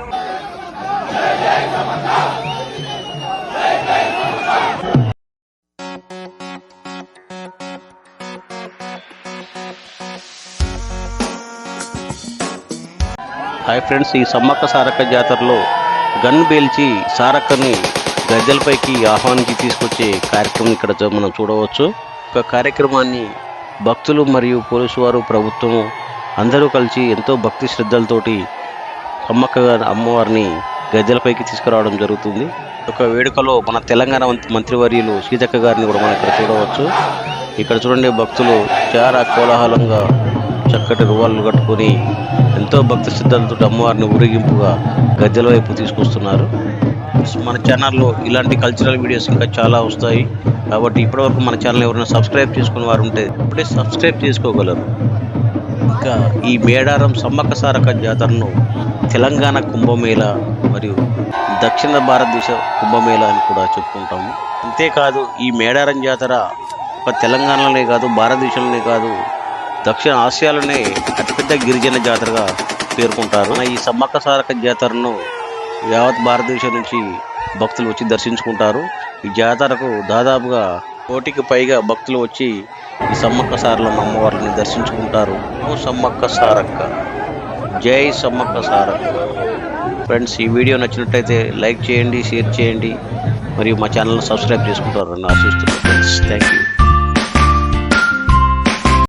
Hi friends, ఈ సమ్మక్క సారక్క జాతరలో gun పేల్చి సారక్కని గద్దెలపైకి ఆహ్వానించి తీసుకొచ్చే కార్యక్రమం ఇక్కడ మనం చూడవచ్చు. ఒక కార్యక్రమాన్ని భక్తులు మరియు పోలీసు వారు, ప్రభుత్వము అందరూ కలిసి ఎంతో భక్తి శ్రద్ధలతోటి సమ్మక్క అమ్మవారిని గద్దెలపైకి తీసుకురావడం జరుగుతుంది. ఒక వేడుకలో మన తెలంగాణ మంత్రివర్యులు సీతక్క గారిని కూడా మనం ఇక్కడ చూడవచ్చు. ఇక్కడ చూడండి, భక్తులు చాలా కోలాహలంగా చక్కటి రువాళ్ళు కట్టుకొని ఎంతో భక్తి శ్రద్ధలతో అమ్మవారిని ఊరేగింపుగా గద్దెల వైపు తీసుకొస్తున్నారు. మన ఛానల్లో ఇలాంటి కల్చరల్ వీడియోస్ ఇంకా చాలా వస్తాయి కాబట్టి ఇప్పటివరకు మన ఛానల్ ఎవరైనా సబ్స్క్రైబ్ చేసుకునే వారు ఉంటే ఇప్పుడే సబ్స్క్రైబ్ చేసుకోగలరు. ఇంకా ఈ మేడారం సమ్మక్క సారక్క జాతరను తెలంగాణ కుంభమేళ మరియు దక్షిణ భారతదేశ కుంభమేళ అని కూడా చెప్పుకుంటాము. అంతేకాదు, ఈ మేడారం జాతర ఒక తెలంగాణలోనే కాదు, భారతదేశంలోనే కాదు, దక్షిణ ఆసియాలోనే అతిపెద్ద గిరిజన జాతరగా పేర్కొంటారు. ఈ సమ్మక్క సారక్క జాతరను యావత్ భారతదేశం నుంచి భక్తులు వచ్చి దర్శించుకుంటారు. ఈ జాతరకు దాదాపుగా 1 కోటికి పైగా భక్తులు వచ్చి ఈ సమ్మక్క సారలమ్మ అమ్మవారిని దర్శించుకుంటారు. ఓ సమ్మక్క సారక్క, జై సమ్మక్క సారక్క. ఫ్రెండ్స్, ఈ వీడియో నచ్చినట్టయితే లైక్ చేయండి, షేర్ చేయండి మరియు మా ఛానల్ని సబ్స్క్రైబ్ చేసుకుంటారని ఆశిస్తున్నాను. Friends, thank you.